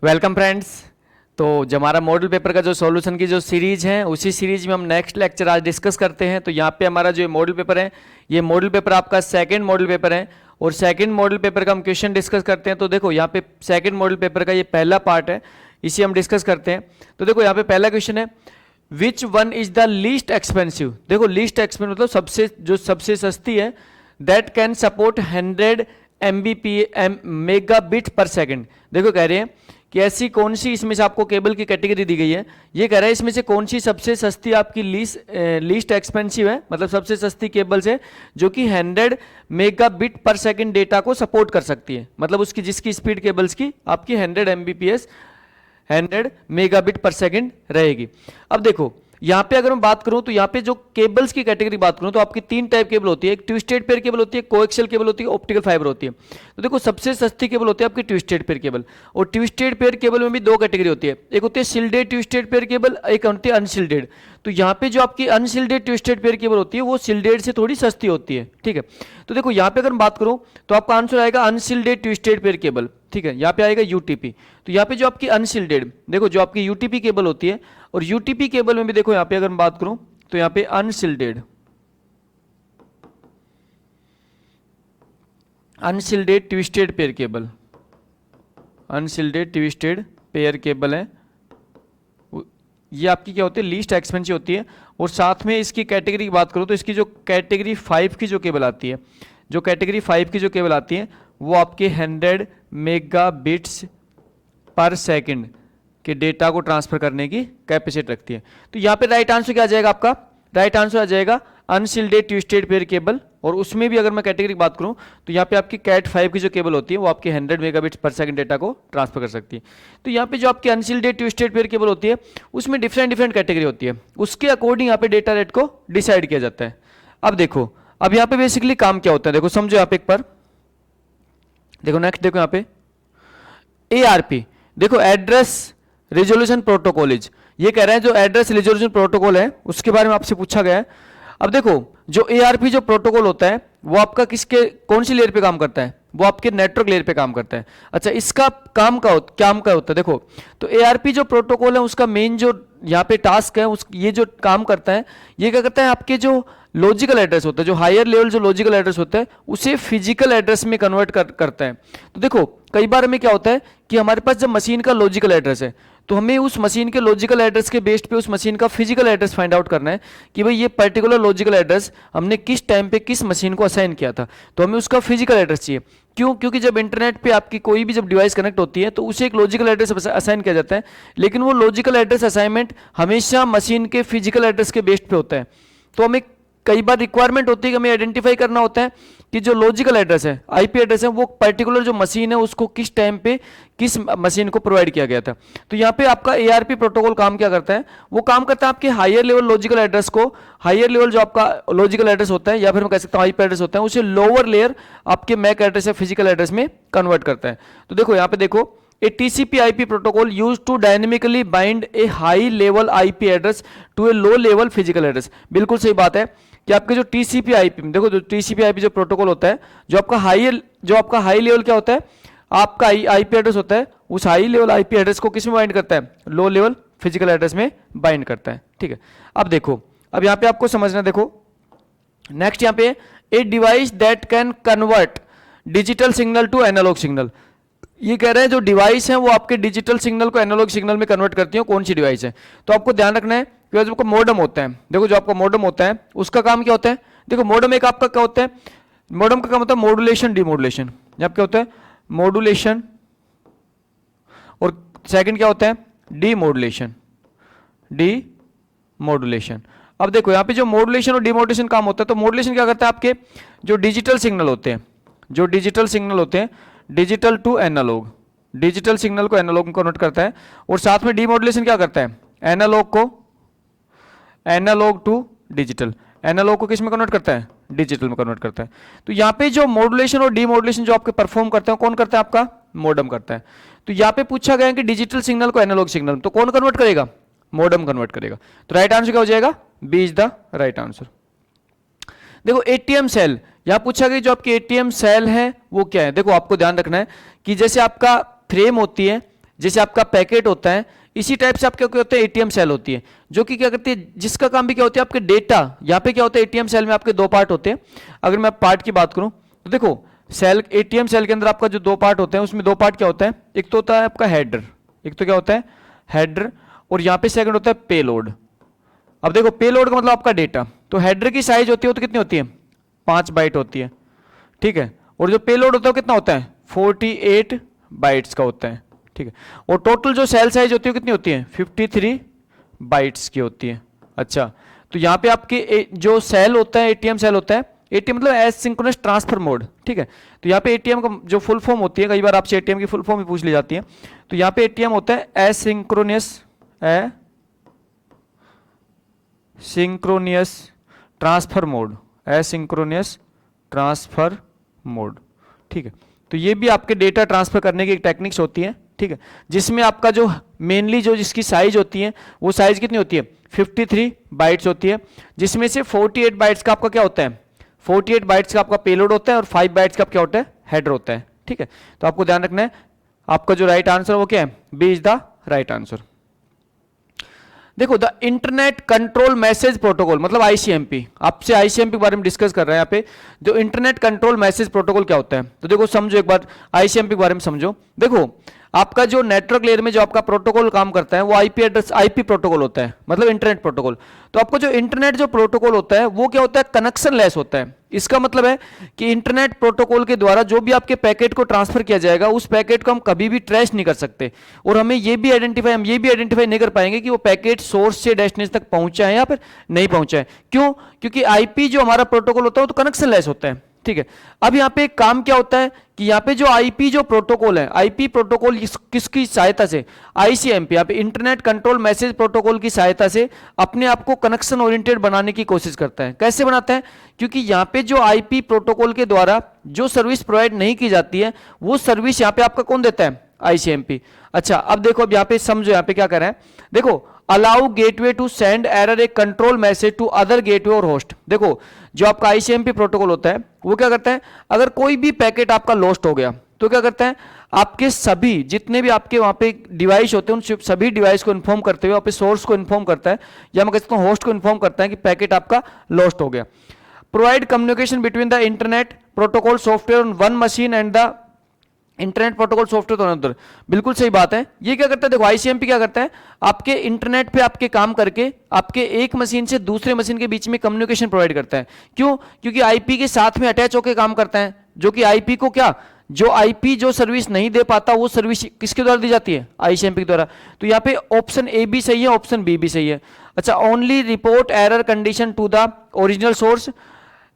Welcome friends. तो जो हमारा मॉडल पेपर का जो सॉल्यूशन की जो सीरीज है उसी सीरीज में हम नेक्स्ट लेक्चर आज डिस्कस करते हैं। तो यहाँ पे हमारा जो मॉडल पेपर है ये मॉडल पेपर आपका सेकंड मॉडल पेपर है और सेकंड मॉडल पेपर का हम क्वेश्चन डिस्कस करते हैं। तो देखो यहाँ पे सेकंड मॉडल पेपर का ये पहला पार्ट है, इसे हम डिस्कस करते हैं। तो देखो यहाँ पे पहला क्वेश्चन है which one is the least expensive. देखो लीस्ट एक्सपेंसिव मतलब सबसे सस्ती है। That can support 100 Mbps megabit पर सेकंड। देखो कह रहे हैं कि ऐसी कौन सी इसमें से आपको केबल की कैटेगरी दी गई है। ये कह रहा है इसमें से कौन सी सबसे सस्ती आपकी लीस्ट एक्सपेंसिव है, मतलब सबसे सस्ती केबल्स है जो कि 100 मेगाबिट पर सेकंड डेटा को सपोर्ट कर सकती है। मतलब उसकी जिसकी स्पीड केबल्स की आपकी 100 Mbps 100 मेगाबिट पर सेकंड रहेगी। अब देखो यहाँ पे अगर मैं बात करूं तो यहाँ पे जो केबल्स की कैटेगरी बात करूं तो आपकी तीन टाइप केबल होती है। एक ट्विस्टेड पेयर केबल होती है, कोएक्सियल केबल होती है, ऑप्टिकल फाइबर होती है। तो देखो सबसे सस्ती केबल होती है आपकी ट्विस्टेड पेयर केबल। और ट्विस्टेड पेयर केबल में भी दो कैटेगरी होती है, एक होती है शिल्डेड ट्विस्टेड पेयर केबल, एक होती है अनशिल्डेड। तो यहाँ पे जो आपकी अनशिल्डेड ट्विस्टेड पेयर केबल होती है वो शिल्डेड से थोड़ी सस्ती होती है, ठीक है। तो देखो यहाँ पे अगर मैं बात करूं तो आपका आंसर आएगा अनशिल्डेड ट्विस्टेड पेयर केबल, ठीक है। यहाँ पे आएगा यूटीपी। तो यहाँ पे जो आपकी अनशिल्डेड, देखो जो आपकी यूटीपी केबल होती है और यूटीपी केबल में भी देखो यहाँ पे अगर मैं बात करूं तो यहाँ पे अनशिल्डेड twisted pair cable, अनशिल्डेड twisted pair cable है, ये आपकी क्या होती है लीस्ट एक्सपेंसिव होती है। और साथ में इसकी कैटेगरी की बात करूं तो इसकी जो कैटेगरी 5 की जो केबल आती है, जो कैटेगरी 5 की जो केबल आती है वो आपके 100 मेगाबिट्स पर सेकंड के डेटा को ट्रांसफर करने की कैपेसिटी रखती है। तो यहाँ पे राइट आंसर क्या आ जाएगा आपका? राइट आंसर आ जाएगा अनशिल्डेड ट्विस्टेड पेयर केबल। और उसमें भी अगर मैं कैटेगरी की बात करूं तो यहाँ पे आपकी कैट 5 की जो केबल होती है वो आपके 100 मेगाबिट्स पर सेकंड डेटा को ट्रांसफर कर सकती है। तो यहाँ पे जो आपकी अनशिल्डेड ट्विस्टेड पेयर केबल होती है उसमें डिफरेंट कैटेगरी होती है, उसके अकॉर्डिंग यहाँ पे डेटा रेट को डिसाइड किया जाता है। अब देखो अब यहाँ पे बेसिकली काम क्या होता है, देखो समझो यहाँ पे एक बार, देखो नेक्स्ट देखो यहाँ पे ARP, देखो एड्रेस रिजोल्यूशन प्रोटोकॉल इज, ये कह रहे हैं जो एड्रेस रिजोल्यूशन प्रोटोकॉल है उसके बारे में आपसे पूछा गया है। अब देखो जो ARP जो प्रोटोकॉल होता है वो आपका किसके कौन सी लेयर पे काम करता है, वो आपके नेटवर्क लेयर पे काम करता है। अच्छा इसका काम क्या होता है, देखो तो ARP जो प्रोटोकॉल है उसका मेन जो यहाँ पे टास्क है ये जो काम करता है ये क्या करता है, आपके जो लॉजिकल एड्रेस होता है, जो हायर लेवल जो लॉजिकल एड्रेस होता है उसे फिजिकल एड्रेस में कन्वर्ट करता है। तो देखो कई बार में क्या होता है कि हमारे पास जब मशीन का लॉजिकल एड्रेस है तो हमें उस मशीन के लॉजिकल एड्रेस के बेस्ड पे उस मशीन का फिजिकल एड्रेस फाइंड आउट करना है कि भाई ये पर्टिकुलर लॉजिकल एड्रेस हमने किस टाइम पे किस मशीन को असाइन किया था, तो हमें उसका फिजिकल एड्रेस चाहिए। क्यों? क्योंकि जब इंटरनेट पे आपकी कोई भी जब डिवाइस कनेक्ट होती है तो उसे एक लॉजिकल एड्रेस असाइन किया जाता है, लेकिन वो लॉजिकल एड्रेस असाइनमेंट हमेशा मशीन के फिजिकल एड्रेस के बेस्ड पे होता है। तो हमें कई बार रिक्वायरमेंट होती है कि हमें आइडेंटिफाई करना होता है कि जो लॉजिकल एड्रेस है IP एड्रेस है वो पर्टिकुलर जो मशीन है उसको किस टाइम पे किस मशीन को प्रोवाइड किया गया था। तो यहाँ पे आपका ARP प्रोटोकॉल काम क्या करता है, वो काम करता है आपके हायर लेवल लॉजिकल एड्रेस को, हायर लेवल जो आपका लॉजिकल एड्रेस होता है या फिर मैं कह सकता हूँ IP एड्रेस होता है उसे लोअर लेयर आपके मैक एड्रेस या फिजिकल एड्रेस में कन्वर्ट करता है। तो देखो यहाँ पे देखो A TCP/IP protocol used to dynamically bind a high level IP address to a low level physical address। बिल्कुल सही बात है कि आपके जो TCP/IP देखो जो TCP/IP जो प्रोटोकॉल होता है जो आपका हाई लेवल क्या होता है, आपका IP एड्रेस होता है, उस हाई लेवल IP एड्रेस को किस में बाइंड करता है, लो लेवल फिजिकल एड्रेस में बाइंड करता है, ठीक है। अब देखो अब यहाँ पे आपको समझना, देखो नेक्स्ट यहाँ पे a device that can convert digital signal to analogue signal. ये कह रहे हैं जो डिवाइस है वो आपके डिजिटल सिग्नल को एनालॉग सिग्नल में कन्वर्ट करती है, कौन सी डिवाइस है। तो आपको ध्यान रखना है कि जो आपका मॉडेम होता है, देखो जो आपका मॉडेम होता है उसका काम क्या होता है, देखो मॉडेम एक आपका क्या होता है, मॉडेम का काम होता है मॉड्यूलेशन डिमॉड्यूलेशन। यहाँ क्या होता है मॉड्यूलेशन और सेकंड क्या होता है डीमॉड्यूलेशन, डीमॉड्यूलेशन। अब देखो यहाँ पे जो मॉड्यूलेशन और डीमॉड्यूलेशन काम होता है, तो मॉड्यूलेशन क्या करता है आपके जो डिजिटल सिग्नल होते हैं, जो डिजिटल सिग्नल होते हैं digital to analogue, digital signal को एनालॉग में कन्वर्ट करता है। और साथ में डीमॉड्यूलेशन क्या करता है, एनालॉग को एनालॉग टू डिजिटल, एनालॉग को किस में कन्वर्ट करता है, डिजिटल में कन्वर्ट करता है। तो यहाँ पे जो मॉड्यूलेशन और डीमॉड्यूलेशन जो आपके परफॉर्म करते हैं कौन करता है, आपका मॉडेम करता है। तो यहाँ पे पूछा गया है कि डिजिटल सिग्नल को एनालॉग सिग्नल, तो कौन कन्वर्ट करेगा, मॉडेम कन्वर्ट करेगा। तो राइट आंसर क्या हो जाएगा, B is the right answer. देखो ATM सेल, यहां पूछा गया जो आपकी ATM सेल है वो क्या है। देखो आपको ध्यान रखना है कि जैसे आपका फ्रेम होती है, जैसे आपका पैकेट होता है, इसी टाइप से आपके क्या होता है एटीएम सेल होती है, जो कि क्या करती है, जिसका काम भी क्या होता है आपके डेटा, यहाँ पे क्या होता है एटीएम सेल में आपके दो पार्ट होते हैं। अगर मैं पार्ट की बात करूं तो देखो सेल, एटीएम सेल के अंदर आपका जो दो पार्ट होते हैं उसमें दो पार्ट क्या होता है, एक तो होता है आपका हेडर, एक तो क्या होता है हेडर, और यहाँ पे सेकंड होता है पेलोड। अब देखो पेलोड का मतलब आपका डेटा, तो हेडर की साइज होती है तो कितनी होती है 5 बाइट होती है, ठीक है, और जो पेलोड होता है कितना होता है 48 बाइट्स का होता है, ठीक है, और टोटल जो सेल साइज होती है कितनी होती है 53 बाइट्स की होती है। अच्छा, तो यहाँ पे आपके जो सेल होता है एटीएम सेल होता है, एटीएम मतलब एसिंक्रोनस ट्रांसफर मोड, ठीक है, तो यहाँ पे एटीएम का जो फुल फॉर्म होती है, कई बार आपसे एटीएम की फुल फॉर्म भी पूछ ली जाती है, तो यहाँ पे एटीएम होता है एसिंक्रोनियस ट्रांसफर मोड, एसिंक्रोनियस ट्रांसफर मोड, ठीक है, तो ये भी आपके डेटा ट्रांसफर करने की एक टेक्निक्स होती है, ठीक है, जिसमें आपका जो मेनली जो जिसकी साइज होती है वो साइज कितनी होती है 53 बाइट्स होती है, जिसमें से 48 बाइट्स का आपका क्या होता है, 48 बाइट्स का आपका पेलोड होता है और 5 बाइट्स का क्या होता है हेडर होता है, ठीक है, तो आपको ध्यान रखना है आपका जो राइट आंसर वो क्या है, B is the right answer. देखो the internet control message protocol मतलब आईसीएमपी, आपसे आईसीएमपी के बारे में डिस्कस कर रहे हैं यहाँ पे, जो इंटरनेट कंट्रोल मैसेज प्रोटोकॉल क्या होता है, तो देखो समझो एक बार आईसीएमपी के बारे में समझो। देखो आपका जो नेटवर्क लेयर में जो आपका प्रोटोकॉल काम करता है वो आईपी एड्रेस, आईपी प्रोटोकॉल होता है, मतलब इंटरनेट प्रोटोकॉल। तो आपको जो इंटरनेट जो प्रोटोकॉल होता है वो क्या होता है, कनेक्शन लेस होता है। इसका मतलब है कि इंटरनेट प्रोटोकॉल के द्वारा जो भी आपके पैकेट को ट्रांसफर किया जाएगा उस पैकेट को हम कभी भी ट्रेस नहीं कर सकते, और हमें ये भी आइडेंटिफाई नहीं कर पाएंगे कि वो पैकेट सोर्स से डेस्टिनेशन तक पहुंचा है या फिर नहीं पहुंचा है। क्यों? क्योंकि आईपी जो हमारा प्रोटोकॉल होता है वो तो कनेक्शन लेस होता है, ठीक है। अब यहाँ पे एक काम क्या होता है कि यहाँ पे जो आईपी जो प्रोटोकॉल है, आईपी प्रोटोकॉल किसकी सहायता से, आईसीएमपी, यहाँ पे इंटरनेट कंट्रोल मैसेज प्रोटोकॉल की सहायता से अपने आप को कनेक्शन ओरिएंटेड बनाने की कोशिश करता है। कैसे बनाता है? क्योंकि यहाँ पे जो आईपी प्रोटोकॉल के द्वारा जो सर्विस प्रोवाइड नहीं की जाती है वो सर्विस यहाँ पे आपका कौन देता है, आईसीएमपी। अच्छा अब देखो, अब यहाँ पे समझो यहाँ पे क्या कर रहे हैं, देखो allow gateway to send error a control message to other gateway और होस्ट। देखो जो आपका आईसीएमपी प्रोटोकॉल होता है वो क्या करता है, अगर कोई भी पैकेट आपका लॉस्ट हो गया तो क्या करता है, आपके सभी जितने भी आपके वहां पे डिवाइस होते हैं उन सभी डिवाइस को इन्फॉर्म करते हुए अपने सोर्स को इन्फॉर्म करता है, या मैं कह सकता हूं होस्ट को इन्फॉर्म करता है कि पैकेट आपका लॉस्ट हो गया। Provide communication between the internet protocol software on one machine and the internet protocol software दोनों उधर। बिल्कुल सही बात है। ये क्या करता है, देखो आईसीएमपी क्या करता है, आपके इंटरनेट पे आपके काम करके आपके एक मशीन से दूसरे मशीन के बीच में कम्युनिकेशन प्रोवाइड करता है। क्यों? क्योंकि आईपी के साथ में अटैच होकर काम करता है, जो कि आईपी को क्या, जो आईपी जो सर्विस नहीं दे पाता वो सर्विस किसके द्वारा दी जाती है, आईसीएमपी के द्वारा। तो यहाँ पे ऑप्शन ए भी सही है, ऑप्शन बी भी सही है। अच्छा, only report error condition to the original source,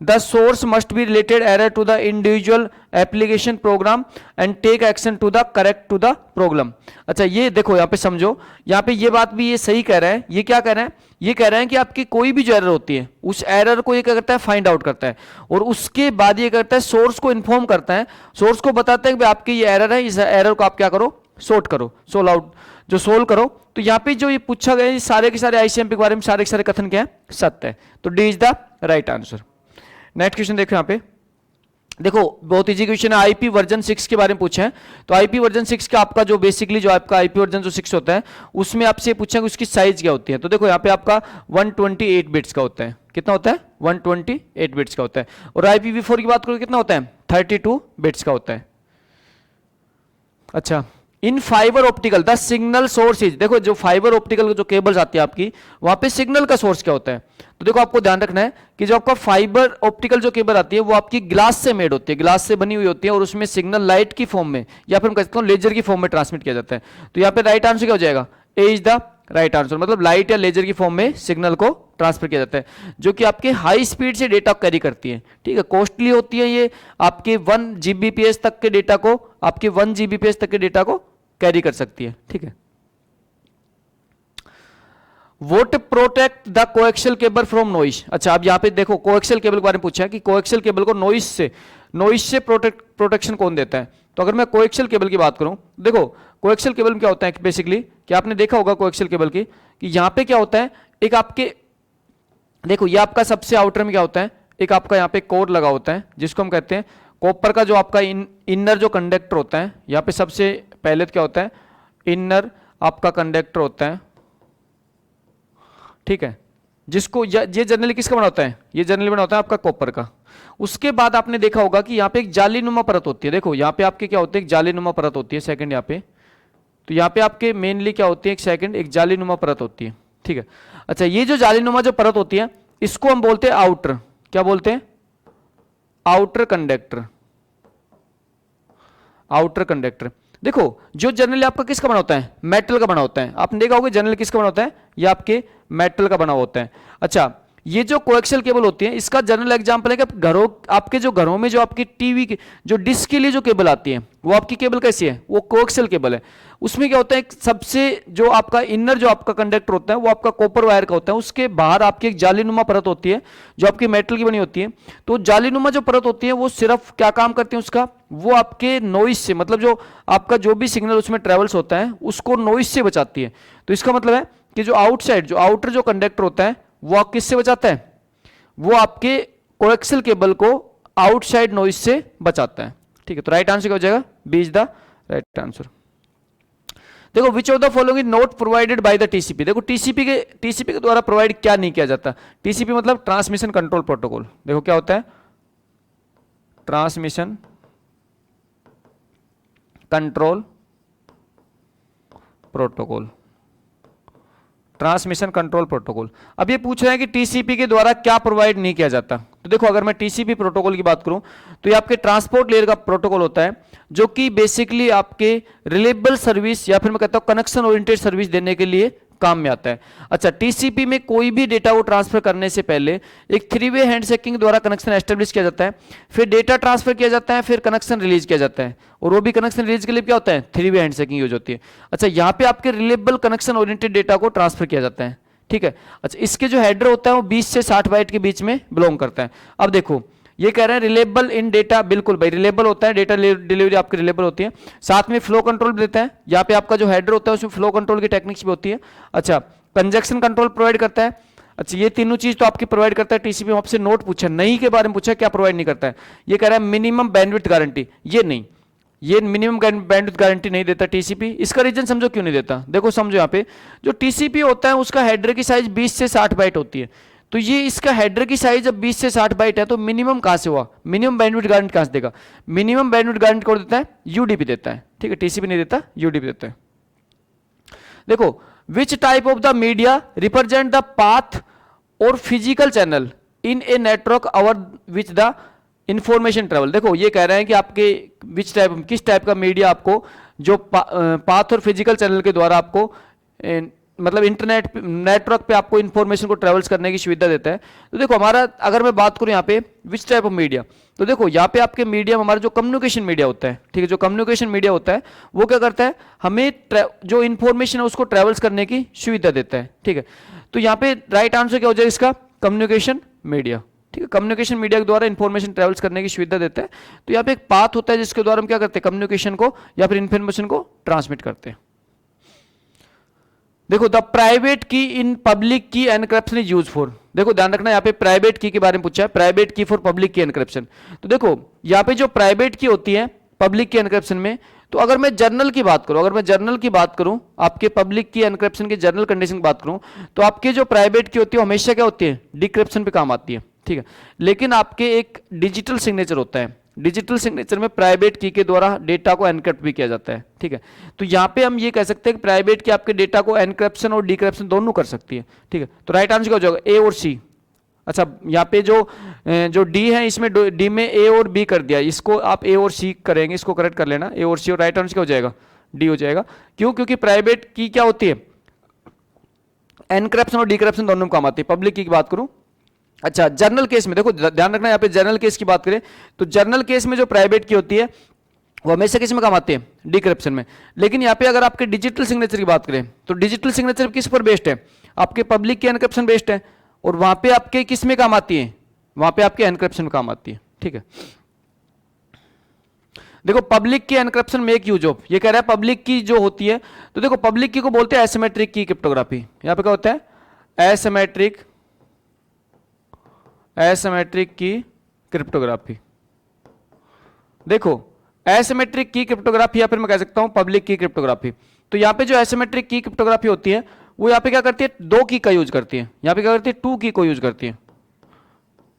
the source must be related error to the individual application program and take action to the correct to the program। अच्छा ये देखो यहाँ पे समझो, यहाँ पे ये बात भी ये सही कह रहा है। ये क्या कह रहे हैं, ये कह रहे हैं कि आपकी कोई भी जो एरर होती है उस एरर को ये क्या करता है, फाइंड आउट करता है, और उसके बाद ये करता है सोर्स को इन्फॉर्म करता है, सोर्स को बताता है कि आपकी ये एरर है, इस एरर को आप क्या करो, सॉर्ट करो, सोल्व आउट, जो सोल्व करो। तो यहाँ पे जो ये पूछा गया ये सारे के सारे आईसीएमपी के बारे में सारे के सारे कथन क्या है, सत्य है। तो D is the right answer. Next question देखो यहाँ पे, देखो बहुत इजी क्वेश्चन है, आईपी वर्जन 6 के बारे में पूछा है। तो आईपी वर्जन 6 का आपका जो बेसिकली जो आपका आईपी वर्जन जो 6 होता है उसमें आपसे पूछा कि उसकी साइज क्या होती है। तो देखो यहाँ पे आपका 128 बिट्स का होता है। कितना होता है? 128 बिट्स का होता है। और IPv4 की बात करो कितना होता है, 32 बिट्स का होता है। अच्छा, in fibre optical the signal source is, देखो जो फाइबर ऑप्टिकल जो केबल्स आती है आपकी, वहां पे सिग्नल का सोर्स क्या होता है। तो देखो आपको ध्यान रखना है कि जो आपका फाइबर ऑप्टिकल जो केबल आती है वो आपकी ग्लास से मेड होती है, ग्लास से बनी हुई होती है, और उसमें सिग्नल लाइट की फॉर्म में या फिर हम कह सकते हैं लेजर की फॉर्म में ट्रांसमिट किया जाता है। तो यहाँ पे राइट आंसर क्या हो जाएगा, ए इज द राइट आंसर, मतलब लाइट या लेजर की फॉर्म में सिग्नल को ट्रांसफर किया जाता है, जो कि आपके हाई स्पीड से डेटा कैरी करती है। ठीक है, कॉस्टली होती है ये, आपके 1 Gbps तक के डेटा को, आपके 1 Gbps तक के डेटा को कैरी कर सकती है। ठीक है, vote protect the coaxial cable from noise. अच्छा, अब यहाँ पे देखो कोएक्सियल केबल के बारे में पूछा है कि कोएक्सियल केबल को नॉइस से प्रोटेक्शन कौन देता है। तो अगर मैं कोएक्सियल केबल की बात करूं, देखो कोएक्सियल केबल में क्या होता है बेसिकली, कि आपने देखा होगा कोएक्सियल केबल की कि यहाँ पे क्या होता है, एक आपके देखो ये आपका सबसे आउटर में क्या होता है, एक आपका यहाँ पे कोर लगा होता है जिसको हम कहते हैं कॉपर का जो आपका इनर जो कंडक्टर होता है। यहाँ पे सबसे पहले क्या होता है, इनर आपका कंडक्टर होता है, ठीक है, जिसको ये जनरली किसका बना होता है, ये जनरली बना होता है आपका कॉपर का। उसके बाद आपने देखा होगा कि यहाँ पे एक जालीनुमा परत होती है, देखो यहाँ पे आपके क्या होते हैं, एक जालीनुमा परत होती है, सेकंड यहाँ पे, तो यहाँ पे आपके मेनली क्या होती है, एक सेकंड एक जालीनुमा परत होती है, ठीक है। अच्छा, ये जो जालीनुमा जो परत होती है इसको हम बोलते हैं आउटर, क्या बोलते हैं, आउटर कंडक्टर, आउटर कंडक्टर। देखो जो जनरली आपका किसका बना होता है, मेटल का बना होता है, आपने देखा होगा जनरली किसका बना होता है, ये आपके मेटल का बना होता है। अच्छा, ये जो कोएक्सियल केबल होती है इसका जनरल एग्जांपल है कि घरों, आपके जो घरों में जो आपकी टीवी की जो डिस्क के लिए जो केबल आती है वो आपकी केबल कैसी है, वो कोएक्सियल केबल है। उसमें क्या होता है, एक सबसे जो आपका इनर जो आपका कंडक्टर होता है वो आपका कॉपर वायर का होता है, उसके बाहर आपकी एक जालीनुमा परत होती है जो आपकी मेटल की बनी होती है। तो जालीनुमा जो परत होती है वो सिर्फ क्या काम करती है उसका, वो आपके नॉइज से, मतलब जो आपका जो भी सिग्नल उसमें ट्रेवल्स होता है उसको नॉइज से बचाती है। तो इसका मतलब है कि जो आउटसाइड जो आउटर जो कंडक्टर होता है वो आप किससे बचाता है, वो आपके कोएक्सियल केबल को आउटसाइड नॉइज से बचाता है, ठीक है। तो राइट आंसर क्या हो जाएगा, B is the right answer. देखो which of the following is not provided by the TCP, देखो टीसीपी के द्वारा प्रोवाइड क्या नहीं किया जाता, टीसीपी मतलब ट्रांसमिशन कंट्रोल प्रोटोकॉल। देखो क्या होता है, transmission control protocol, transmission control protocol. अब ये पूछ रहे हैं कि टीसीपी के द्वारा क्या प्रोवाइड नहीं किया जाता। तो देखो अगर मैं टीसीपी प्रोटोकॉल की बात करूं तो ये आपके ट्रांसपोर्ट लेयर का प्रोटोकॉल होता है जो कि बेसिकली आपके रिलेबल सर्विस या फिर मैं कहता हूं कनेक्शन ओरिएंटेड सर्विस देने के लिए काम में आता है। अच्छा, टीसीपी में कोई भी डेटा को ट्रांसफर करने से पहले एक 3-वे हैंडशेकिंग द्वारा कनेक्शन एस्टेब्लिश किया जाता है, फिर डेटा ट्रांसफर किया जाता है, फिर कनेक्शन रिलीज किया जाता है, और वो भी कनेक्शन रिलीज के लिए क्या होता है, 3-वे हैंडशेकिंग यूज होती है। अच्छा, यहाँ पे आपके रिलेबल कनेक्शन ओरिएंटेड डेटा को ट्रांसफर किया जाता है, ठीक है। अच्छा, इसके जो हेडर होता है वो 20 से 60 बाइट के बीच में बिलोंग करता है। अब देखो ये कह रहे हैं रिलेबल इन डेटा, बिल्कुल भाई रिलेबल होता है, डेटा डिलीवरी आपकी रिलेबल होती है, साथ में फ्लो कंट्रोल भी देता है। यहाँ पे आपका जो हेडर होता है उसमें फ्लो कंट्रोल की टेक्निक्स भी होती है। अच्छा, कंजक्शन कंट्रोल प्रोवाइड करता है। अच्छा, ये तीनों चीज तो आपकी प्रोवाइड करता है टीसीपी। आपसे नोट पूछा, नहीं के बारे में पूछा, क्या प्रोवाइड नहीं करता है, ये कह रहा है मिनिमम बैंडविड्थ गारंटी, ये नहीं, ये मिनिमम बैंडविड्थ गारंटी नहीं देता टीसीपी। इसका रीजन समझो क्यों नहीं देता, देखो समझो, यहाँ पे जो टीसीपी होता है उसका हेडर की साइज 20 से 60 बाइट होती है, तो ये इसका हेडर की साइज जब 20 से 60 बाइट है तो मिनिमम कहां से हुआ, मिनिमम बैंडविड्थ गारंटी कहां से देगा, मिनिमम बैंडविड्थ गारंटी कौन देता है, यूडीपी देता है, ठीक है, टीसीपी नहीं देता, यूडीपी देता है। देखो which type of the media represent the path और physical channel in a network over which the information travel. देखो ये कह रहे हैं कि आपके विच टाइप, किस टाइप का मीडिया आपको जो पाथ और फिजिकल चैनल के द्वारा आपको मतलब इंटरनेट नेटवर्क पे आपको इंफॉर्मेशन को ट्रेवल्स करने की सुविधा देता है। तो देखो हमारा, अगर मैं बात करूं यहाँ पे विच टाइप ऑफ मीडिया, तो देखो यहाँ पे आपके मीडियम हमारा जो कम्युनिकेशन मीडिया होता है, ठीक है, जो कम्युनिकेशन मीडिया होता है वो क्या करता है, हमें जो इंफॉर्मेशन है उसको ट्रेवल्स करने की सुविधा देता है, ठीक है। तो यहाँ पे राइट आंसर क्या हो जाएगा इसका, कम्युनिकेशन मीडिया, ठीक है, कम्युनिकेशन मीडिया के द्वारा इंफॉर्मेशन ट्रेवल्स करने की सुविधा देता है। तो यहाँ पे एक पाथ होता है जिसके द्वारा हम क्या करते हैं, कम्युनिकेशन को या फिर इंफॉर्मेशन को ट्रांसमिट करते हैं। देखो द प्राइवेट की इन पब्लिक की एनक्रिप्शन इज यूज फॉर, देखो ध्यान रखना यहाँ पे प्राइवेट की के बारे में पूछा है, प्राइवेट की फॉर पब्लिक की एनक्रिप्शन। तो देखो यहाँ पे जो प्राइवेट की होती है पब्लिक की एनक्रिप्शन में, तो अगर मैं जर्नल की बात करूं, अगर मैं जर्नल की बात करूं, आपके पब्लिक की एनक्रिप्शन की जर्नल कंडीशन की बात करूं, तो आपके जो प्राइवेट की होती है हमेशा क्या होती है, डिक्रिप्शन पे काम आती है, ठीक है। लेकिन आपके एक डिजिटल सिग्नेचर होता है, डिजिटल सिग्नेचर में प्राइवेट की के द्वारा डेटा को एनक्रिप्ट भी किया जाता है, ठीक है। तो यहाँ पे हम ये कह सकते हैं कि प्राइवेट की आपके डेटा को एनक्रिप्शन और डिक्रिप्शन दोनों कर सकती है, ठीक है। तो राइट आंसर क्या हो जाएगा, ए और सी। अच्छा, यहाँ पे जो डी है इसमें डी में ए और बी कर दिया, इसको आप ए और सी करेंगे, इसको करेक्ट कर लेना, ए और सी, और राइट आंसर क्या हो जाएगा, डी हो जाएगा। क्यों, क्योंकि प्राइवेट की क्या होती है, एनक्रिप्शन और डिक्रिप्शन दोनों में काम आती है, पब्लिक की बात करूं। अच्छा, जर्नल केस में देखो ध्यान रखना, यहाँ पे जर्नल केस की बात करें तो जर्नल केस में जो प्राइवेट की होती है वो हमेशा किस में काम आती है, डिक्रिप्शन में। लेकिन यहाँ पे अगर आपके डिजिटल सिग्नेचर की बात करें तो डिजिटल सिग्नेचर किस पर बेस्ड है, आपके पब्लिक की एनक्रिप्शन बेस्ड है, और वहां पे आपके किस में काम आती है, वहां पे आपके एनक्रिप्शन में काम आती है, ठीक है। देखो पब्लिक की एनक्रिप्शन में एक यूज ऑफ, ये कह रहा है पब्लिक की जो होती है, तो देखो पब्लिक की को बोलते हैं एसिमेट्रिक की क्रिप्टोग्राफी। यहाँ पे क्या होता है, एसिमेट्रिक की क्रिप्टोग्राफी। देखो एसिमेट्रिक की क्रिप्टोग्राफी या फिर मैं कह सकता हूं पब्लिक की क्रिप्टोग्राफी। तो यहाँ पे जो एसिमेट्रिक की क्रिप्टोग्राफी होती है वो यहाँ पे क्या करती है, 2 की का यूज करती है। यहाँ पे क्या करती है, 2 की को यूज करती है,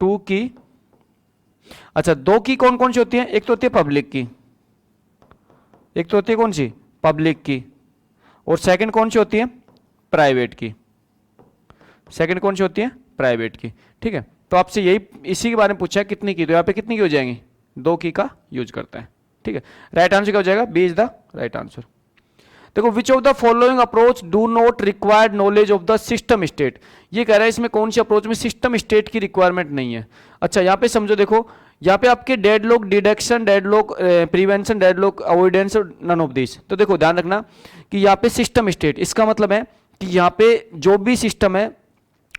2 की। अच्छा, 2 की कौन कौन सी होती है, एक तो होती है पब्लिक की, एक तो होती है कौन सी, पब्लिक की, और सेकंड कौन सी होती है, प्राइवेट की। सेकंड कौन सी होती है, प्राइवेट की। ठीक है, तो आपसे यही इसी के बारे में पूछा है कितनी की, तो यहाँ पे कितनी की हो जाएंगी, 2 की का यूज करता है। ठीक है, राइट आंसर क्या हो जाएगा, B is the right answer. देखो, which of the following approach do not required knowledge of the system state. ये कह रहा है इसमें कौन सी अप्रोच में सिस्टम स्टेट की रिक्वायरमेंट नहीं है। अच्छा, यहाँ पे समझो, देखो यहाँ पे आपके deadlock deduction, deadlock prevention, deadlock avoidance, none of this. तो देखो ध्यान रखना कि यहाँ पे सिस्टम स्टेट, इसका मतलब है कि यहाँ पे जो भी सिस्टम है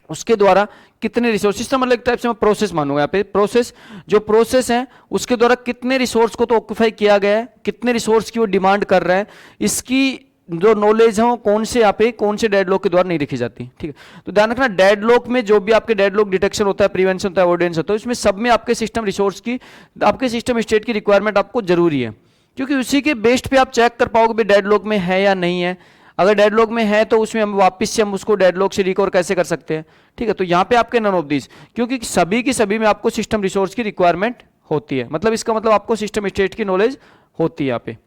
उसके द्वारा कितने रिसोर्स, सिस्टम मतलब एक टाइप से मैं प्रोसेस मानूंगा यहाँ पे, प्रोसेस, जो प्रोसेस है उसके द्वारा कितने रिसोर्स को तो ऑक्यूपाई किया गया है, कितने रिसोर्स की वो डिमांड कर रहा है, इसकी जो नॉलेज है वो कौन से यहाँ पे कौन से डेडलॉक के द्वारा नहीं रखी जाती। ठीक है, तो ध्यान रखना डेडलॉक में जो भी आपके डेडलॉक डिटेक्शन होता है, प्रिवेंशन होता है, अवॉइडेंस होता है, इसमें सब में आपके सिस्टम रिसोर्स की, आपके सिस्टम स्टेट की रिक्वायरमेंट आपको जरूरी है, क्योंकि उसी के बेस्ड पे आप चेक कर पाओगे भी डेडलॉक में है या नहीं है। अगर डेडलॉक में है तो उसमें हम वापस से हम उसको डेडलॉक से रिकवर कैसे कर सकते हैं। ठीक है, तो यहाँ पे आपके नन ऑफ दिस, क्योंकि सभी की सभी में आपको सिस्टम रिसोर्स की रिक्वायरमेंट होती है, मतलब इसका मतलब आपको सिस्टम स्टेट की नॉलेज होती है यहाँ पे।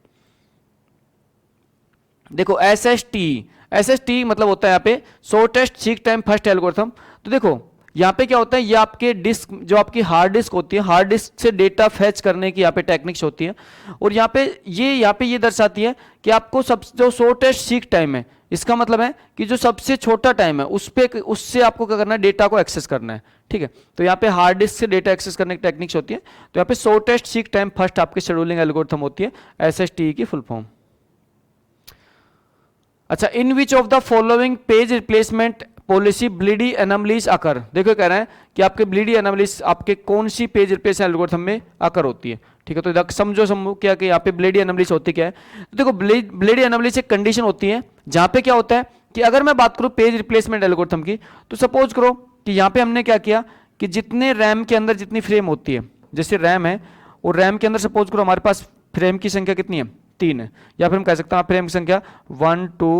देखो एसएसटी मतलब होता है यहाँ पे shortest seek time first algorithm. तो देखो यहाँ पे क्या होता है, ये आपके डिस्क, जो आपकी हार्ड डिस्क होती है, हार्ड डिस्क से डेटा फैच करने की यहाँ पे टेक्निक्स होती है, और यहाँ पे ये दर्शाती है कि आपको सब जो शॉर्टेस्ट सीक टाइम है, इसका मतलब है कि जो सबसे छोटा टाइम है उससे आपको क्या करना है, डेटा को एक्सेस करना है। ठीक है, तो यहाँ पे हार्ड डिस्क से डेटा एक्सेस करने की टेक्निक्स होती है, तो यहाँ पे शॉर्टेस्ट सीक टाइम फर्स्ट आपकी शेड्यूलिंग एल्गोरिथम होती है, एसएसटी की फुल फॉर्म। अच्छा, in which of the following page replacement policy Belady anomalies occur. देखो कह रहे हैं कि आपके ब्लीडी एनोमलीज आपके कौन सी पेज रिप्लेसमेंट एल्गोरिथम में अकर होती है। ठीक है, तो समझो क्या कि यहाँ पे ब्लीडी एनोमलीज होती क्या है। तो देखो ब्लीडी एनोमलीज एक कंडीशन होती है जहाँ पे क्या होता है कि अगर मैं बात करूँ पेज रिप्लेसमेंट एल्गोरिथम की, तो सपोज करो कि यहाँ पे हमने क्या किया कि जितने रैम के अंदर जितनी फ्रेम होती है, जैसे रैम है और रैम के अंदर सपोज करो हमारे पास फ्रेम की संख्या कितनी है, 3 है, या फिर हम कह सकते हैं फ्रेम की संख्या 1 2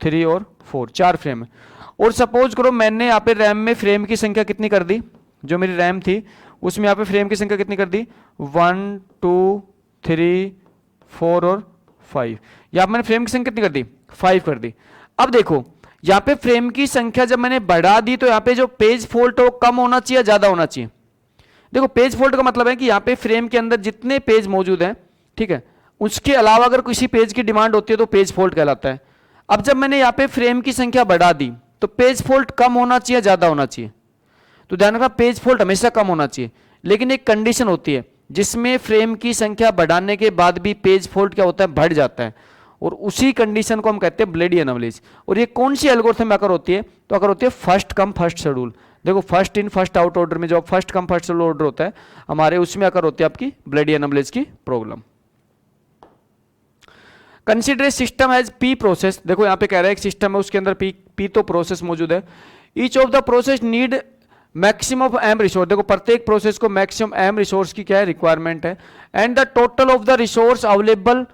3 और 4, 4 फ्रेम है। और सपोज करो मैंने यहाँ पे रैम में फ्रेम की संख्या कितनी कर दी, जो मेरी रैम थी उसमें यहाँ पे फ्रेम की संख्या कितनी कर दी, 1 2 3 4 और 5। यहाँ पे मैंने फ्रेम की संख्या कितनी कर दी, 5 कर दी। अब देखो यहाँ पे फ्रेम की संख्या जब मैंने बढ़ा दी तो यहाँ पे जो पेज फॉल्ट हो कम होना चाहिए, ज्यादा होना चाहिए। देखो पेज फॉल्ट का मतलब है कि यहाँ पे फ्रेम के अंदर जितने पेज मौजूद हैं, ठीक है, उसके अलावा अगर किसी पेज की डिमांड होती है तो पेज फॉल्ट कहलाता है। अब जब मैंने यहाँ पे फ्रेम की संख्या बढ़ा दी तो पेज फॉल्ट कम होना चाहिए, ज्यादा होना चाहिए। तो ध्यान रखना पेज फॉल्ट हमेशा कम होना चाहिए, लेकिन एक कंडीशन होती है जिसमें फ्रेम की संख्या बढ़ाने के बाद भी पेज फॉल्ट क्या होता है, बढ़ जाता है, और उसी कंडीशन को हम कहते हैं ब्लीडी एनोमलीज। और ये कौन सी एल्गोरिथम में अकर होती है, तो अकर होती है फर्स्ट कम फर्स्ट शेड्यूल। देखो first in first out order में जो first come first schedule order होता है हमारे, उसमें अकर होती है आपकी ब्लीडी एनोमलीज की problem. Consider system as P process. देखो यहाँ पे कह रहा है एक सिस्टम है उसके अंदर पी तो प्रोसेस मौजूद है। Each of the process need maximum of M resource. देखो प्रत्येक प्रोसेस को मैक्सिमम एम रिसोर्स की क्या है, रिक्वायरमेंट है। And the total of the resource available,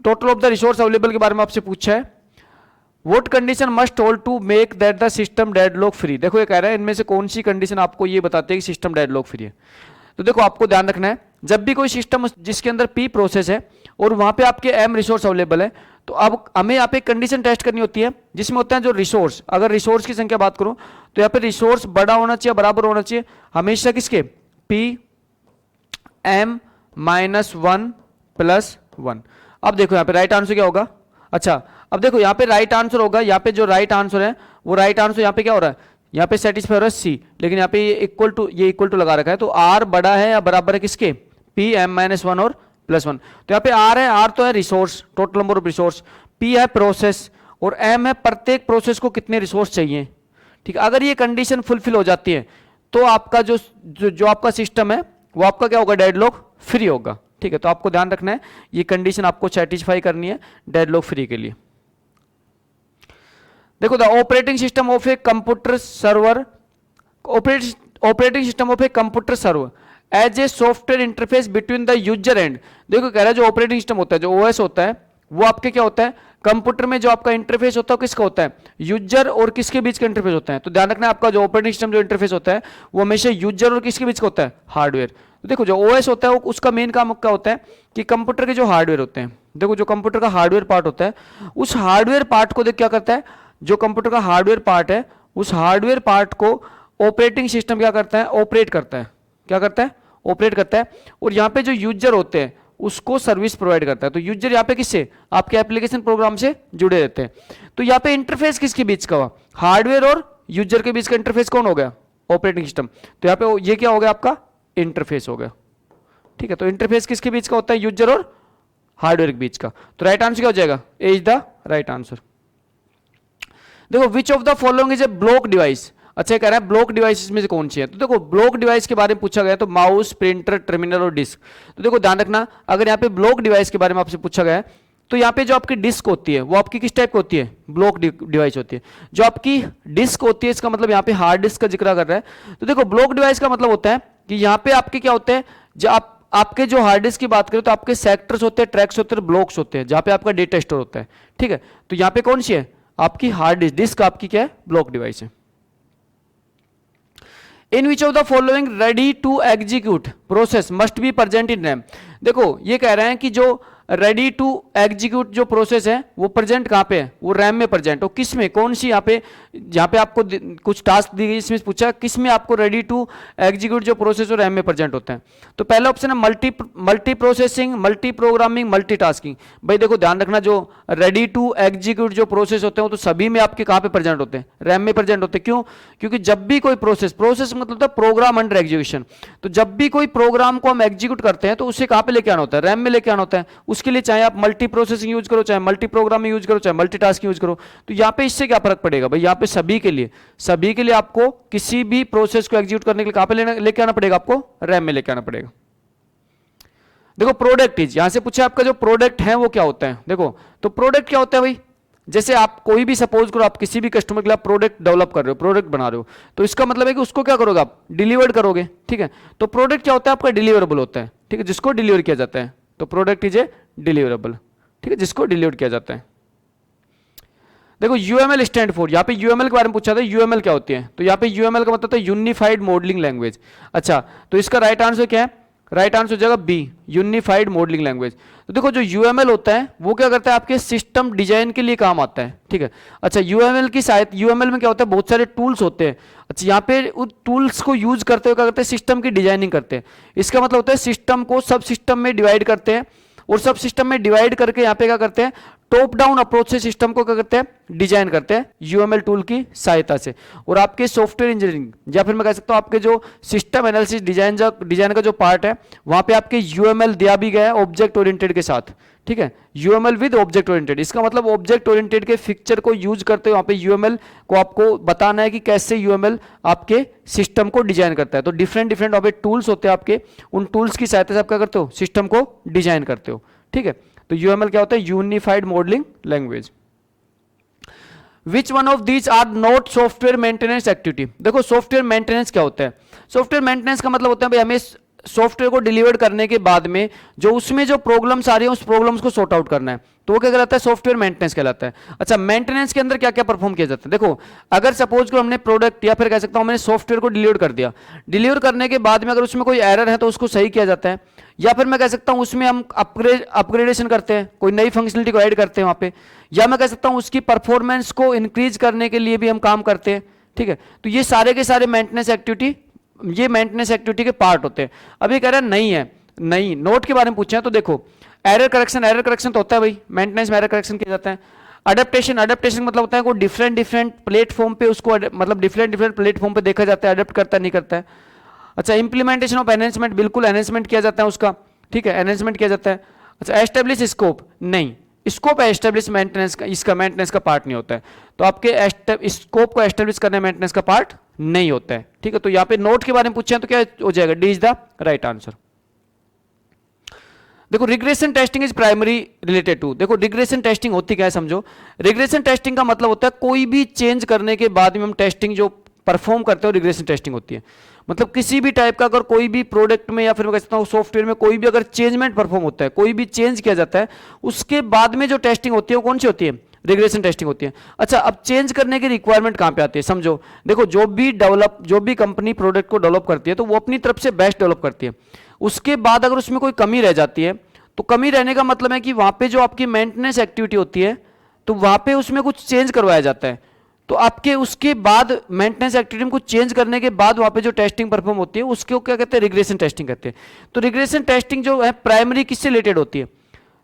total of the resource available के बारे में आपसे पूछा है। What condition must hold to make that the system deadlock free. देखो ये कह रहा है इनमें से कौन सी कंडीशन आपको ये बताते हैं कि सिस्टम डेडलॉक फ्री है। तो देखो आपको ध्यान रखना है जब भी कोई सिस्टम जिसके अंदर पी प्रोसेस है और वहां पे आपके एम रिसोर्स अवेलेबल है, तो अब हमें यहाँ पे कंडीशन टेस्ट करनी होती है जिसमें होता है जो रिसोर्स, अगर रिसोर्स की संख्या बात करूं तो यहाँ पे रिसोर्स बड़ा होना चाहिए, बराबर होना चाहिए हमेशा किसके, पी एम -1 + 1। अब देखो यहाँ पे राइट आंसर क्या होगा। अच्छा अब देखो यहाँ पे राइट आंसर होगा, यहाँ पे जो राइट आंसर है वो राइट आंसर यहाँ पे क्या हो रहा है, यहाँ पे सेटिस्फाई हो रहा है सी, लेकिन यहाँ पे ये इक्वल टू लगा रखा है, तो आर बड़ा है या बराबर है किसके, पी एम -1 और +1। तो यहाँ पे आर है, आर तो है resource, total number of resource, P है प्रोसेस और एम है प्रत्येक प्रोसेस को कितने रिसोर्स चाहिए। ठीक है, अगर ये कंडीशन फुलफिल हो जाती है तो आपका जो आपका सिस्टम है वो आपका क्या होगा, डेडलॉक फ्री होगा। ठीक है, तो आपको ध्यान रखना है ये कंडीशन आपको सेटिस्फाई करनी है डेडलॉक फ्री के लिए। देखो the operating system of a computer server, operating system of a computer server as a software interface between the user and. देखो कह रहा है जो ऑपरेटिंग सिस्टम होता है, जो ओएस होता है, वो आपके क्या होता है, कंप्यूटर में जो आपका इंटरफेस होता है किसका होता है, यूजर और किसके बीच का इंटरफेस होता है। तो ध्यान रखना आपका जो ऑपरेटिंग सिस्टम जो इंटरफेस होता है वो हमेशा यूजर और किसके बीच का होता है, हार्डवेयर। तो देखो जो ओएस होता है वो उसका मेन काम क्या होता है कि कंप्यूटर के जो हार्डवेयर होते हैं, देखो जो कंप्यूटर का हार्डवेयर पार्ट होता है, उस हार्डवेयर पार्ट को देख क्या करता है, जो कंप्यूटर का हार्डवेयर पार्ट है उस हार्डवेयर पार्ट को ऑपरेटिंग सिस्टम क्या करता है, ऑपरेट करता है। क्या करता है, ऑपरेट करता है। और यहाँ पे जो यूजर होते हैं उसको सर्विस प्रोवाइड करता है। तो यूजर यहाँ पे किससे, आपके एप्लीकेशन प्रोग्राम से जुड़े रहते हैं। तो यहाँ पे इंटरफेस किसके बीच का हुआ, हार्डवेयर और यूजर के बीच का इंटरफेस कौन हो गया, ऑपरेटिंग सिस्टम। तो यहाँ पे ये क्या हो गया, आपका इंटरफेस हो गया। ठीक है, तो इंटरफेस किसके बीच का होता है, यूजर और हार्डवेयर के बीच का। तो राइट आंसर क्या हो जाएगा, ए इज द राइट आंसर। देखो which of the following is a block device. अच्छा कह रहा है ब्लॉक डिवाइसेस में से कौन सी है। तो देखो ब्लॉक डिवाइस के बारे में पूछा गया तो माउस, प्रिंटर, टर्मिनल और डिस्क। तो देखो ध्यान रखना अगर यहाँ पे ब्लॉक डिवाइस के बारे में आपसे पूछा गया है तो यहाँ पे जो आपकी डिस्क होती है वो आपकी किस टाइप की होती है, ब्लॉक डिवाइस होती है। जो आपकी डिस्क होती है इसका मतलब यहाँ पे हार्ड डिस्क का जिक्र कर रहा है। तो देखो ब्लॉक डिवाइस का मतलब होता है कि यहाँ पे आपके क्या होते हैं, जो आपके जो हार्ड डिस्क की बात करें तो आपके सेक्टर्स होते हैं, ट्रैक्स होते हैं, ब्लॉक्स होते हैं जहाँ पे आपका डेटा स्टोर होता है। ठीक है, तो यहाँ पे कौन सी है, आपकी हार्ड डिस्क। डिस्क आपकी क्या है, ब्लॉक डिवाइस है। In which of the following ready to execute process must be present in RAM. देखो ये कह रहे हैं कि जो रेडी टू एग्जीक्यूट जो प्रोसेस है वो प्रेजेंट कहाँ पे है, वो रैम में प्रेजेंट हो। किस में, कौन सी यहाँ पे आपको कुछ टास्क दी गई इसमें पूछा किस में आपको रेडी टू एग्जीक्यूट जो प्रोसेस हो रैम में प्रेजेंट होता है। तो पहला ऑप्शन है multi processing, multi programming, multi tasking. भाई देखो ध्यान रखना जो रेडी टू एग्जीक्यूट जो प्रोसेस होते हैं वो तो सभी में आपके कहाँ पे प्रेजेंट होते हैं, रैम में प्रेजेंट होते हैं। क्यों, क्योंकि जब भी कोई प्रोसेस मतलब होता है प्रोग्राम अंडर एग्जीक्यूशन, तो जब भी कोई प्रोग्राम को हम एग्जीक्यूट करते हैं तो उसे कहाँ पे लेके आना होता है, रैम में लेके आना होता है। उसके लिए चाहे आप मल्टी प्रोसेसिंग यूज करो, चाहे मल्टी प्रोग्रामिंग यूज करो, चाहे मल्टी टास्क यूज करो। तो यहाँ पे इससे क्या फर्क पड़ेगा भाई, यहाँ पे सभी के लिए आपको किसी भी प्रोसेस को एग्जीक्यूट करने के लिए कहाँ पे लेके आना पड़ेगा, आपको रैम में लेके आना पड़ेगा। देखो प्रोडक्ट इज, यहां से पूछा आपका जो प्रोडक्ट है वो क्या होता है। देखो तो प्रोडक्ट क्या होता है भाई, जैसे आप कोई भी सपोज करो आप किसी भी कस्टमर के लिए प्रोडक्ट डेवलप कर रहे हो, प्रोडक्ट बना रहे हो, तो इसका मतलब है कि उसको क्या करोगे आप, डिलीवर करोगे। ठीक है, तो प्रोडक्ट क्या होता है, आपका डिलीवरेबल होता है। ठीक है, जिसको डिलीवर किया जाता है। तो प्रोडक्ट इज ए डिलीवरेबल। ठीक है, जिसको डिलीवर किया जाता है। देखो यूएमएल स्टैंड फॉर, यहाँ पे यूएमएल के बारे में पूछा था, यूएमएल क्या होती है। तो यहाँ पे यूएमएल का मतलब है यूनिफाइड मॉडलिंग लैंग्वेज। अच्छा तो इसका राइट आंसर क्या है, राइट आंसर हो जाएगा बी, यूनिफाइड मॉडलिंग लैंग्वेज। तो देखो जो यूएमएल होता है वो क्या करता है, आपके सिस्टम डिजाइन के लिए काम आता है। ठीक है, अच्छा यूएमएल की सहायता, यूएमएल में क्या होता है, बहुत सारे टूल्स होते हैं। अच्छा यहाँ पे उन टूल्स को यूज करते हुए क्या करते हैं, सिस्टम की डिजाइनिंग करते हैं। इसका मतलब होता है सिस्टम को सब सिस्टम में डिवाइड करते हैं और सब सिस्टम में डिवाइड करके यहाँ पे क्या करते हैं, टॉप डाउन अप्रोच से सिस्टम को क्या करते हैं, डिजाइन करते हैं यूएमएल टूल की सहायता से। और आपके सॉफ्टवेयर इंजीनियरिंग या फिर मैं कह सकता हूँ आपके जो सिस्टम एनालिसिस डिजाइन का जो पार्ट है वहां पे आपके यूएमएल दिया भी गया है ऑब्जेक्ट ओरिएंटेड के साथ। ठीक है, यूएमएल विद ऑब्जेक्ट ओरिएंटेड, इसका मतलब ऑब्जेक्ट ओरिएंटेड के फिक्चर को यूज करते हुए वहां पे यूएमएल को आपको बताना है कि कैसे यूएमएल आपके सिस्टम को डिजाइन करता है। तो डिफरेंट वहां पे टूल्स होते हैं आपके, उन टूल्स की सहायता से आप क्या करते हो, सिस्टम को डिजाइन करते हो। ठीक है, तो यूएमएल क्या होता है, unified modelling language. Which one of these are not software maintenance activity. देखो सॉफ्टवेयर मेंटेनेंस क्या होता है, सॉफ्टवेयर मेंटेनेंस का मतलब होता है भाई हमें सॉफ्टवेयर को डिलीवर करने के बाद में जो उसमें जो प्रॉब्लम्स आ रही है उस प्रॉब्लम्स को सॉर्ट आउट करना है, तो वो क्या कहलाता है, सॉफ्टवेयर मेंटेनेंस कहलाता है। अच्छा मेंटेनेंस के अंदर क्या क्या परफॉर्म किया जाता है। देखो अगर सपोज करो हमने प्रोडक्ट या फिर कह सकता हूं मैंने सॉफ्टवेयर को डिलीवर कर दिया, डिलीवर करने के बाद में अगर उसमें कोई एरर है तो उसको सही किया जाता है, या फिर मैं कह सकता हूं उसमें हम अपग्रेडेशन करते हैं, कोई नई फंक्शनलिटी को ऐड करते हैं वहां पे, या मैं कह सकता हूं उसकी परफॉर्मेंस को इंक्रीज करने के लिए भी हम काम करते हैं। ठीक है, तो ये सारे के सारे मेंटेनेंस एक्टिविटी, ये मेंटेनेंस एक्टिविटी के पार्ट होते हैं। अब ये कह रहा है नहीं है, नहीं नोट के बारे में पूछे हैं तो देखो एरर करेक्शन तो होता है भाई, मेंटेनेंस में एरर करेक्शन किया जाता है। अडेप्टेशन मतलब होता है को डिफरेंट प्लेटफॉर्म पे उसको मतलब डिफरेंट प्लेटफॉर्म पे देखा जाता है, अडेप्ट करता है नहीं करता है। अच्छा इंप्लीमेंटेशन ऑफ एनहेंसमेंट, बिल्कुल एनहेंसमेंट किया जाता है उसका। ठीक है, एनहेंसमेंट किया जाता है। अच्छा एस्टेब्लिश स्कोप, नहीं स्कोप एस्टेब्लिश मेंटेनेंस का, इसका मेंटेनेंस का पार्ट नहीं होता है। तो आपके स्कोप को एस्टेब्लिश करने मेंटेनेंस का पार्ट नहीं होता है। ठीक है, तो यहाँ पे नोट के बारे में पूछे हैं तो क्या हो जाएगा, D is the right answer. देखो regression testing is primary related to, देखो रिग्रेशन टेस्टिंग होती क्या है समझो। रिग्रेशन टेस्टिंग का मतलब होता है कोई भी चेंज करने के बाद में हम टेस्टिंग जो परफॉर्म करते हो रिग्रेशन टेस्टिंग होती है। मतलब किसी भी टाइप का अगर कोई भी प्रोडक्ट में या फिर मैं कह सकता हूँ सॉफ्टवेयर में कोई भी अगर चेंजमेंट परफॉर्म होता है, कोई भी चेंज किया जाता है, उसके बाद में जो टेस्टिंग होती है वो कौन सी होती है? रिग्रेशन टेस्टिंग होती है। अच्छा, अब चेंज करने की रिक्वायरमेंट कहां पे आती है? समझो, देखो जो भी कंपनी प्रोडक्ट को डेवलप करती है तो वो अपनी तरफ से बेस्ट डेवलप करती है। उसके बाद अगर उसमें कोई कमी रह जाती है तो कमी रहने का मतलब है कि वहां पे जो आपकी मेंटेनेंस एक्टिविटी होती है तो वहां पे उसमें कुछ चेंज करवाया जाता है। तो आपके उसके बाद मेंटेनेंस एक्टिविटी में कुछ चेंज करने के बाद वहां पे जो टेस्टिंग परफॉर्म होती है उसको क्या कहते हैं? रिग्रेशन टेस्टिंग कहते हैं। तो रिग्रेशन टेस्टिंग जो है प्राइमरी किससे रिलेटेड होती है?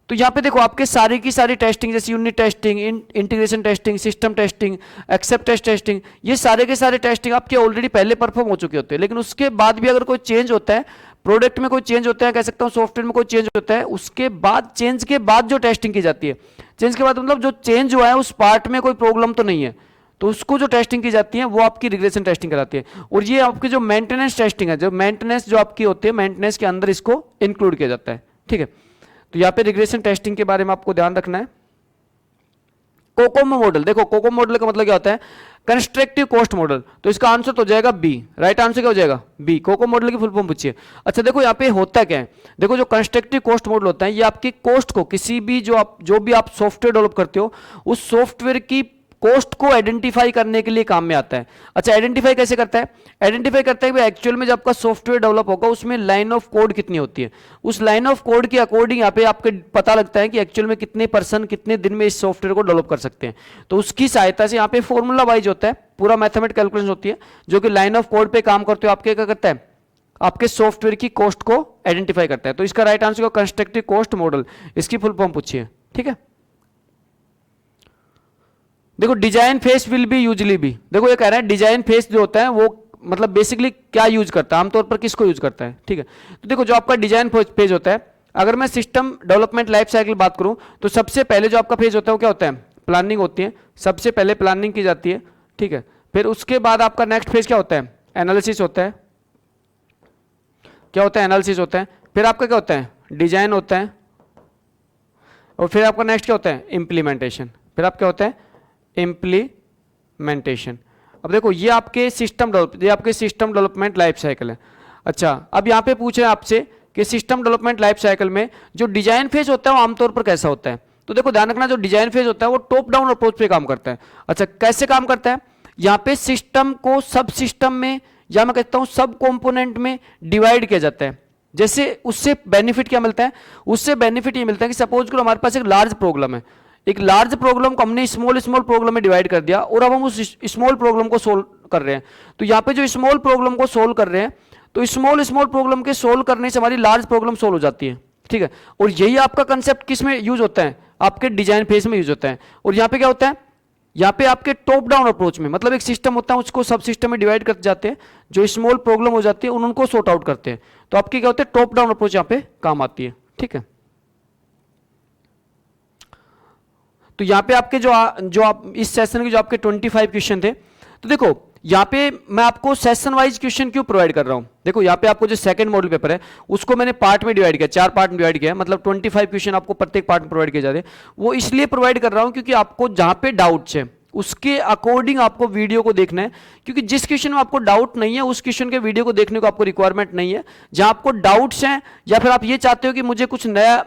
तो यहां पे देखो आपके सारी की सारी टेस्टिंग जैसे unit testing, integration testing, system testing, acceptance testing, ये सारे के सारे टेस्टिंग आपके ऑलरेडी पहले परफॉर्म हो चुके होते हैं। लेकिन उसके बाद भी अगर कोई चेंज होता है, प्रोडक्ट में कोई चेंज होता है, कह सकता हूं सॉफ्टवेयर में कोई चेंज होता है, उसके बाद चेंज के बाद जो टेस्टिंग की जाती है, चेंज के बाद मतलब जो चेंज हुआ है उस पार्ट में कोई प्रॉब्लम तो नहीं है, तो उसको जो टेस्टिंग की जाती है वो आपकी रिग्रेशन टेस्टिंग कराती है। और ये आपकी जो मेंटेनेंस टेस्टिंग है, जो मेंटेनेंस जो आपकी होती है, मेंटेनेंस के अंदर इसको इंक्लूड किया जाता है। ठीक है, तो यहां पे रिग्रेशन टेस्टिंग के बारे में आपको ध्यान रखना है। कोकोमो मॉडल, देखो कोकोमो मॉडल का मतलब क्या होता है? Constructive cost model. तो इसका आंसर तो हो जाएगा बी, राइट आंसर क्या हो जाएगा? बी। कोकोमो मॉडल की फुल फॉर्म पूछिए। अच्छा देखो यहाँ पे होता क्या है, देखो जो कंस्ट्रक्टिव कॉस्ट मॉडल होता है ये आपकी कॉस्ट को, किसी भी जो भी आप सॉफ्टवेयर डेवलप करते हो उस सॉफ्टवेयर की कॉस्ट को आइडेंटिफाई करने के लिए काम में आता है। अच्छा, आइडेंटिफाई कैसे करता है? आइडेंटिफाई करता है कि एक्चुअल में जब आपका सॉफ्टवेयर डेवलप होगा उसमें लाइन ऑफ कोड कितनी होती है, उस लाइन ऑफ कोड के अकॉर्डिंग यहाँ पे आपको पता लगता है कि एक्चुअल में कितने पर्सन कितने दिन में इस सॉफ्टवेयर को डेवलप कर सकते हैं। तो उसकी सहायता से यहाँ पे फॉर्मूला वाइज होता है, पूरा मैथमेटिकल कैलकुलेशन होती है, जो कि लाइन ऑफ कोड पे काम करते हो आपके क्या करता है? आपके सॉफ्टवेयर की कॉस्ट को आइडेंटिफाई करता है। तो इसका right answer constructive cost model, इसकी फुल फॉर्म पूछिए। ठीक है, देखो design phase will be usually B, देखो ये कह रहा है डिजाइन फेस जो होता है वो मतलब बेसिकली क्या यूज करता है, आमतौर पर किसको यूज करता है? ठीक है, तो देखो जो आपका डिजाइन फेज होता है, अगर मैं सिस्टम डेवलपमेंट लाइफ साइकिल बात करूं तो सबसे पहले जो आपका फेज होता है वो क्या होता है? प्लानिंग होती है, सबसे पहले प्लानिंग की जाती है। ठीक है, फिर उसके बाद आपका नेक्स्ट फेज क्या होता है? एनालिसिस होता है। क्या होता है? एनालिसिस होता है। फिर आपका क्या होता है? डिजाइन होता है। और फिर आपका नेक्स्ट क्या होता है? इम्प्लीमेंटेशन। फिर आप क्या होता है? इम्प्लीमेंटेशन। अब देखो ये आपके सिस्टम डेवलपमेंट लाइफ साइकिल है। अच्छा, अब यहाँ पे पूछ रहे हैं आपसे कि सिस्टम डेवलपमेंट लाइफ साइकिल में जो डिजाइन फेज होता है वो आमतौर पर कैसा होता है? तो देखो ध्यान रखना, जो डिजाइन फेज होता है वो टॉप डाउन अप्रोच पे काम करता है। अच्छा, कैसे काम करता है? यहाँ पे सिस्टम को सब सिस्टम में या मैं कहता हूँ सब कंपोनेंट में डिवाइड किया जाता है। जैसे उससे बेनिफिट क्या मिलता है? उससे बेनिफिट ये मिलता है कि सपोज करो हमारे पास एक लार्ज प्रॉब्लम है, एक लार्ज प्रॉब्लम को हमने स्मॉल प्रॉब्लम में डिवाइड कर दिया और अब हम उस स्मॉल प्रॉब्लम को सोल्व कर रहे हैं। तो यहाँ पे जो स्मॉल प्रॉब्लम को सोल्व कर रहे हैं तो स्मॉल प्रॉब्लम के सोल्व करने से हमारी लार्ज प्रॉब्लम सोल्व हो जाती है। ठीक है, और यही आपका कंसेप्ट किस में यूज होता है? आपके डिजाइन फेज में यूज होता है। और यहाँ पे क्या होता है? यहाँ पे आपके टॉप डाउन अप्रोच में मतलब एक सिस्टम होता है उसको सब सिस्टम में डिवाइड कर जाते हैं, जो स्मॉल प्रॉब्लम हो जाती है उनको सॉर्ट आउट करते हैं। तो आपकी क्या होता है? टॉप डाउन अप्रोच यहाँ पे काम आती है। ठीक है, तो यहाँ पे आपके जो आप इस सेशन के जो आपके 25 क्वेश्चन थे, तो देखो यहाँ पे मैं आपको सेशन वाइज क्वेश्चन क्यों प्रोवाइड कर रहा हूँ? देखो यहाँ पे आपको जो सेकंड मॉडल पेपर है उसको मैंने पार्ट में डिवाइड किया, 4 पार्ट में डिवाइड किया, मतलब 25 क्वेश्चन आपको प्रत्येक पार्ट में प्रोवाइड किए जाते हैं। वो इसलिए प्रोवाइड कर रहा हूँ क्योंकि आपको जहाँ पे डाउट्स है उसके अकॉर्डिंग आपको वीडियो को देखना है, क्योंकि जिस क्वेश्चन में आपको डाउट नहीं है उस क्वेश्चन के वीडियो को देखने को आपको रिक्वायरमेंट नहीं है। जहां आपको डाउट्स हैं या फिर आप ये चाहते हो कि मुझे कुछ नया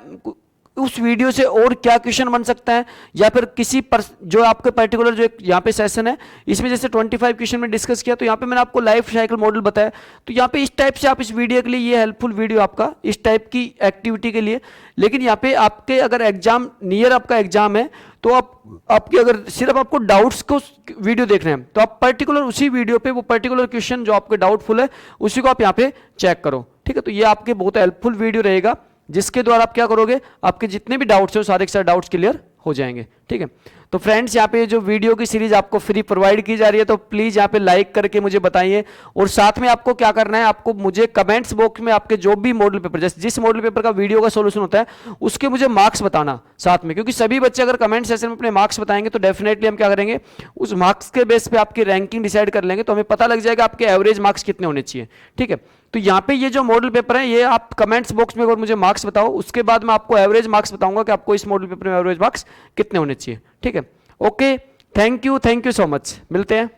उस वीडियो से और क्या क्वेश्चन बन सकता है, या फिर किसी पर जो आपके पर्टिकुलर जो यहाँ पे सेशन है इसमें जैसे 25 क्वेश्चन में डिस्कस किया, तो यहाँ पे मैंने आपको लाइफ साइकिल मॉडल बताया। तो यहाँ पे इस टाइप से आप इस वीडियो के लिए ये हेल्पफुल वीडियो आपका इस टाइप की एक्टिविटी के लिए। लेकिन यहाँ पे आपके अगर एग्जाम नियर आपका एग्जाम है तो आपकी अगर सिर्फ आपको डाउट्स को वीडियो देखना है तो आप पर्टिकुलर उसी वीडियो पे वो पर्टिकुलर क्वेश्चन जो आपके डाउटफुल है उसी को आप यहाँ पे चेक करो। ठीक है, तो ये आपके बहुत हेल्पफुल वीडियो रहेगा जिसके द्वारा आप क्या करोगे, आपके जितने भी डाउट्स हैं सारे के सारे डाउट्स क्लियर हो जाएंगे। ठीक है, तो फ्रेंड्स यहाँ पे जो वीडियो की सीरीज आपको फ्री प्रोवाइड की जा रही है तो प्लीज यहाँ पे लाइक करके मुझे बताइए, और साथ में आपको क्या करना है, आपको मुझे कमेंट्स बॉक्स में आपके जो भी मॉडल पेपर जैसे जिस मॉडल पेपर का वीडियो का सोल्यूशन होता है उसके मुझे मार्क्स बताना साथ में, क्योंकि सभी बच्चे अगर कमेंट सेशन में अपने मार्क्स बताएंगे तो डेफिनेटली हम क्या करेंगे, उस मार्क्स के बेस पे आपकी रैंकिंग डिसाइड कर लेंगे, तो हमें पता लग जाएगा आपके एवरेज मार्क्स कितने होने चाहिए। ठीक है, तो यहाँ पे ये जो मॉडल पेपर है ये आप कमेंट्स बॉक्स में अगर मुझे मार्क्स बताओ, उसके बाद मैं आपको एवरेज मार्क्स बताऊंगा कि आपको इस मॉडल पेपर में एवरेज मार्क्स कितने होने चाहिए। ठीक है, okay, thank you so much, मिलते हैं।